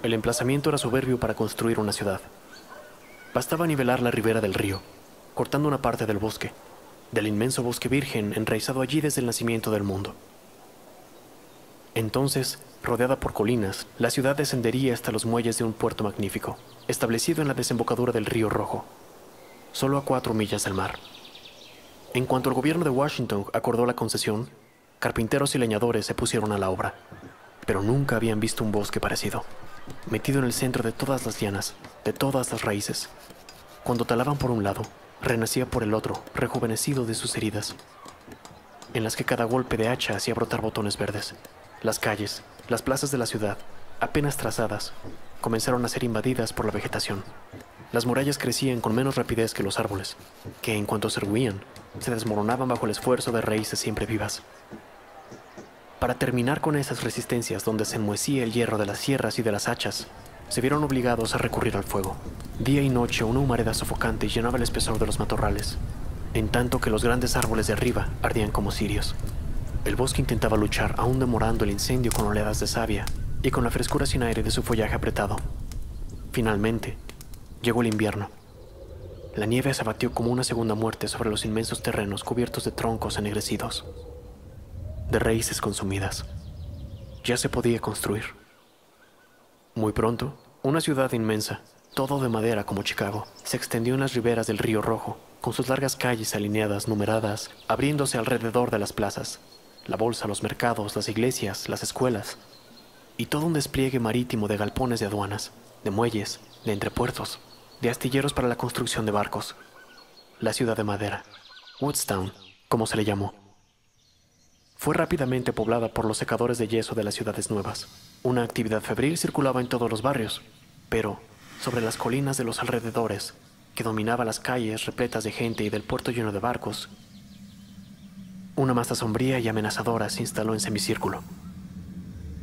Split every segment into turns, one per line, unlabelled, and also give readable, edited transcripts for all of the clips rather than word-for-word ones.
El emplazamiento era soberbio para construir una ciudad. Bastaba nivelar la ribera del río, cortando una parte del bosque, del inmenso bosque virgen enraizado allí desde el nacimiento del mundo. Entonces, rodeada por colinas, la ciudad descendería hasta los muelles de un puerto magnífico, establecido en la desembocadura del río Rojo, solo a 4 millas del mar. En cuanto el gobierno de Washington acordó la concesión, carpinteros y leñadores se pusieron a la obra, pero nunca habían visto un bosque parecido, metido en el centro de todas las llanas, de todas las raíces. Cuando talaban por un lado, renacía por el otro, rejuvenecido de sus heridas, en las que cada golpe de hacha hacía brotar botones verdes. Las calles, las plazas de la ciudad, apenas trazadas, comenzaron a ser invadidas por la vegetación. Las murallas crecían con menos rapidez que los árboles, que en cuanto se erguían, se desmoronaban bajo el esfuerzo de raíces siempre vivas. Para terminar con esas resistencias donde se enmohecía el hierro de las sierras y de las hachas, se vieron obligados a recurrir al fuego. Día y noche una humareda sofocante llenaba el espesor de los matorrales, en tanto que los grandes árboles de arriba ardían como cirios. El bosque intentaba luchar, aún demorando el incendio con oleadas de savia y con la frescura sin aire de su follaje apretado. Finalmente, llegó el invierno. La nieve se abatió como una segunda muerte sobre los inmensos terrenos cubiertos de troncos ennegrecidos, de raíces consumidas. Ya se podía construir. Muy pronto, una ciudad inmensa, todo de madera como Chicago, se extendió en las riberas del río Rojo, con sus largas calles alineadas, numeradas, abriéndose alrededor de las plazas, la bolsa, los mercados, las iglesias, las escuelas, y todo un despliegue marítimo de galpones de aduanas, de muelles, de entrepuertos, de astilleros para la construcción de barcos. La ciudad de madera, Woodstown, como se le llamó, fue rápidamente poblada por los secadores de yeso de las ciudades nuevas. Una actividad febril circulaba en todos los barrios, pero sobre las colinas de los alrededores, que dominaba las calles repletas de gente y del puerto lleno de barcos, una masa sombría y amenazadora se instaló en semicírculo.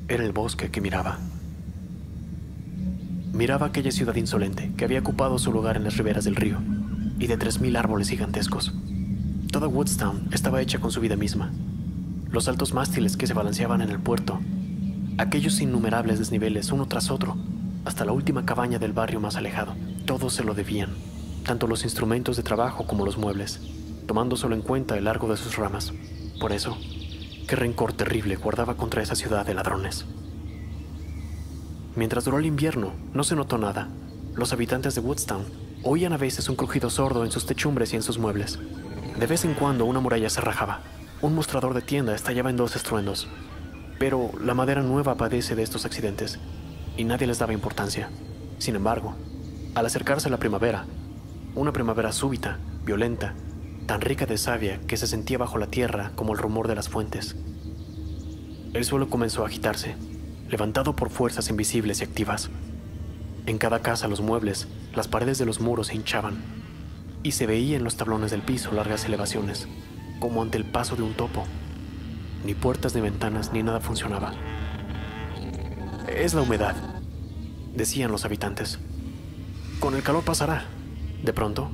Era el bosque que miraba. Miraba aquella ciudad insolente que había ocupado su lugar en las riberas del río, y de 3000 árboles gigantescos. Toda Woodstown estaba hecha con su vida misma. Los altos mástiles que se balanceaban en el puerto, aquellos innumerables desniveles uno tras otro, hasta la última cabaña del barrio más alejado, todos se lo debían, tanto los instrumentos de trabajo como los muebles, tomando solo en cuenta el largo de sus ramas. Por eso, qué rencor terrible guardaba contra esa ciudad de ladrones. Mientras duró el invierno, no se notó nada. Los habitantes de Woodstown oían a veces un crujido sordo en sus techumbres y en sus muebles. De vez en cuando una muralla se rajaba. Un mostrador de tienda estallaba en 2 estruendos. Pero la madera nueva padece de estos accidentes, y nadie les daba importancia. Sin embargo, al acercarse la primavera, una primavera súbita, violenta, tan rica de savia que se sentía bajo la tierra como el rumor de las fuentes, el suelo comenzó a agitarse, levantado por fuerzas invisibles y activas. En cada casa los muebles, las paredes de los muros se hinchaban, y se veía en los tablones del piso largas elevaciones, como ante el paso de un topo. Ni puertas ni ventanas ni nada funcionaba. Es la humedad, decían los habitantes. Con el calor pasará. De pronto,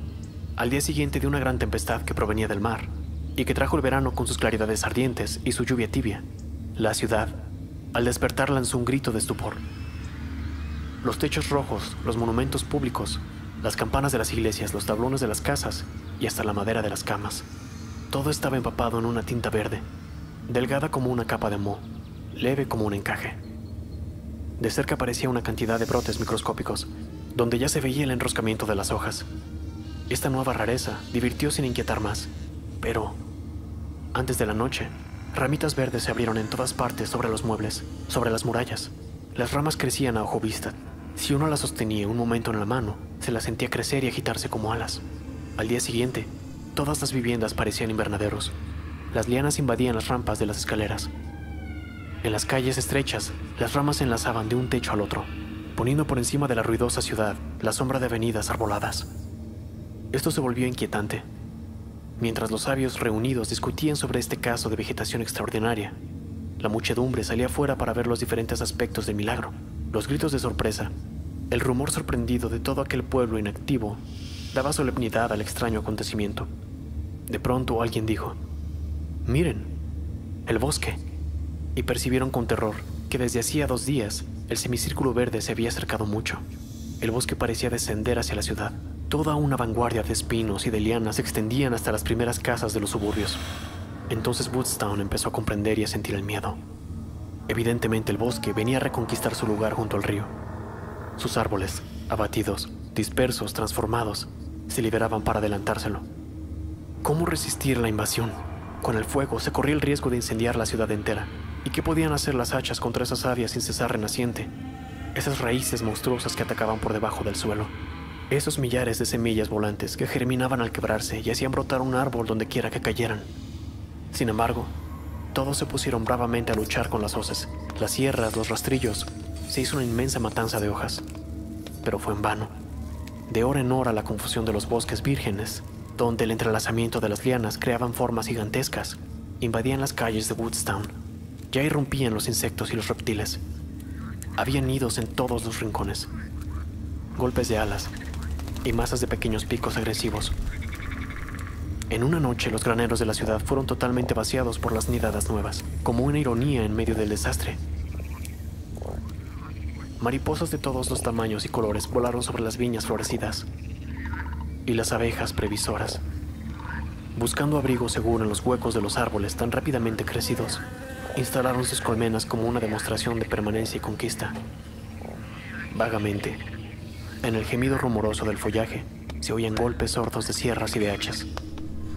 al día siguiente de una gran tempestad que provenía del mar, y que trajo el verano con sus claridades ardientes y su lluvia tibia, la ciudad, al despertar, lanzó un grito de estupor. Los techos rojos, los monumentos públicos, las campanas de las iglesias, los tablones de las casas y hasta la madera de las camas, todo estaba empapado en una tinta verde, delgada como una capa de moho, leve como un encaje. De cerca aparecía una cantidad de brotes microscópicos, donde ya se veía el enroscamiento de las hojas. Esta nueva rareza divirtió sin inquietar más, pero antes de la noche, ramitas verdes se abrieron en todas partes sobre los muebles, sobre las murallas. Las ramas crecían a ojo vista. Si uno las sostenía un momento en la mano, se las sentía crecer y agitarse como alas. Al día siguiente, todas las viviendas parecían invernaderos. Las lianas invadían las rampas de las escaleras. En las calles estrechas, las ramas se enlazaban de un techo al otro, poniendo por encima de la ruidosa ciudad la sombra de avenidas arboladas. Esto se volvió inquietante. Mientras los sabios reunidos discutían sobre este caso de vegetación extraordinaria, la muchedumbre salía afuera para ver los diferentes aspectos del milagro, los gritos de sorpresa, el rumor sorprendido de todo aquel pueblo inactivo daba solemnidad al extraño acontecimiento. De pronto alguien dijo: «Miren, el bosque», y percibieron con terror que desde hacía 2 días El semicírculo verde se había acercado mucho. El bosque parecía descender hacia la ciudad. Toda una vanguardia de espinos y de lianas se extendían hasta las primeras casas de los suburbios. Entonces Woodstown empezó a comprender y a sentir el miedo. Evidentemente el bosque venía a reconquistar su lugar junto al río. Sus árboles, abatidos, dispersos, transformados, se liberaban para adelantárselo. ¿Cómo resistir la invasión? Con el fuego se corría el riesgo de incendiar la ciudad entera. ¿Y qué podían hacer las hachas contra esa savia sin cesar renaciente? Esas raíces monstruosas que atacaban por debajo del suelo. Esos millares de semillas volantes que germinaban al quebrarse y hacían brotar un árbol donde quiera que cayeran. Sin embargo, todos se pusieron bravamente a luchar con las hoces, las sierras, los rastrillos. Se hizo una inmensa matanza de hojas. Pero fue en vano. De hora en hora la confusión de los bosques vírgenes, donde el entrelazamiento de las lianas creaban formas gigantescas, invadían las calles de Woodstown. Ya irrumpían los insectos y los reptiles. Había nidos en todos los rincones. Golpes de alas y masas de pequeños picos agresivos. En una noche los graneros de la ciudad fueron totalmente vaciados por las nidadas nuevas, como una ironía en medio del desastre. Mariposas de todos los tamaños y colores volaron sobre las viñas florecidas, y las abejas previsoras, buscando abrigo seguro en los huecos de los árboles tan rápidamente crecidos, instalaron sus colmenas como una demostración de permanencia y conquista. Vagamente, en el gemido rumoroso del follaje, se oían golpes sordos de sierras y de hachas.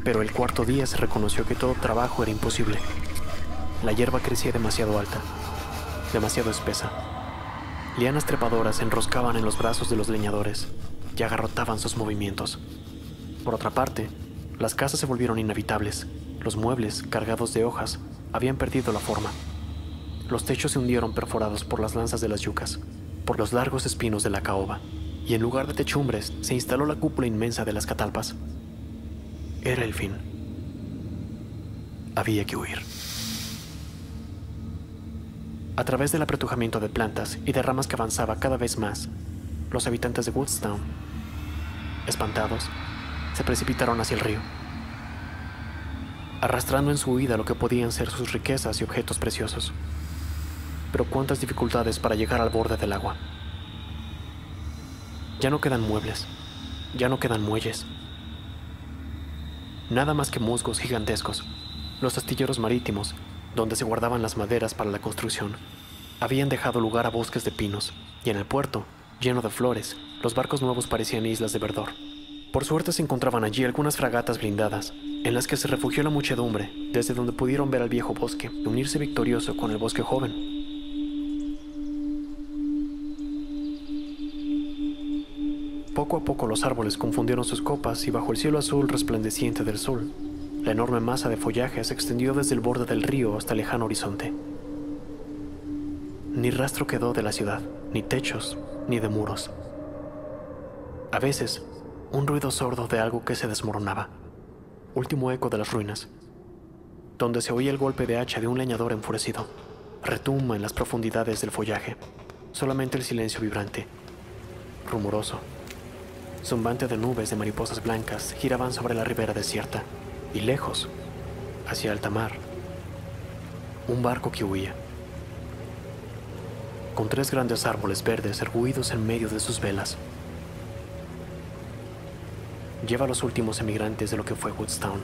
Pero el cuarto día se reconoció que todo trabajo era imposible. La hierba crecía demasiado alta, demasiado espesa. Lianas trepadoras se enroscaban en los brazos de los leñadores y agarrotaban sus movimientos. Por otra parte, las casas se volvieron inhabitables. Los muebles, cargados de hojas, habían perdido la forma. Los techos se hundieron perforados por las lanzas de las yucas, por los largos espinos de la caoba, y en lugar de techumbres se instaló la cúpula inmensa de las catalpas. Era el fin. Había que huir. A través del apretujamiento de plantas y de ramas que avanzaba cada vez más, los habitantes de Woodstown, espantados, se precipitaron hacia el río, arrastrando en su huida lo que podían ser sus riquezas y objetos preciosos. Pero cuántas dificultades para llegar al borde del agua. Ya no quedan muebles, ya no quedan muelles. Nada más que musgos gigantescos. Los astilleros marítimos, donde se guardaban las maderas para la construcción, habían dejado lugar a bosques de pinos, y en el puerto, lleno de flores, los barcos nuevos parecían islas de verdor. Por suerte se encontraban allí algunas fragatas blindadas, en las que se refugió la muchedumbre, desde donde pudieron ver al viejo bosque y unirse victorioso con el bosque joven. Poco a poco los árboles confundieron sus copas y bajo el cielo azul resplandeciente del sol, la enorme masa de follaje se extendió desde el borde del río hasta el lejano horizonte. Ni rastro quedó de la ciudad, ni techos, ni de muros. A veces, un ruido sordo de algo que se desmoronaba, último eco de las ruinas, donde se oía el golpe de hacha de un leñador enfurecido, retumba en las profundidades del follaje. Solamente el silencio vibrante, rumoroso, zumbante de nubes de mariposas blancas giraban sobre la ribera desierta, y lejos, hacia alta mar, un barco que huía, con 3 grandes árboles verdes erguidos en medio de sus velas. Lleva a los últimos emigrantes de lo que fue Woodstown.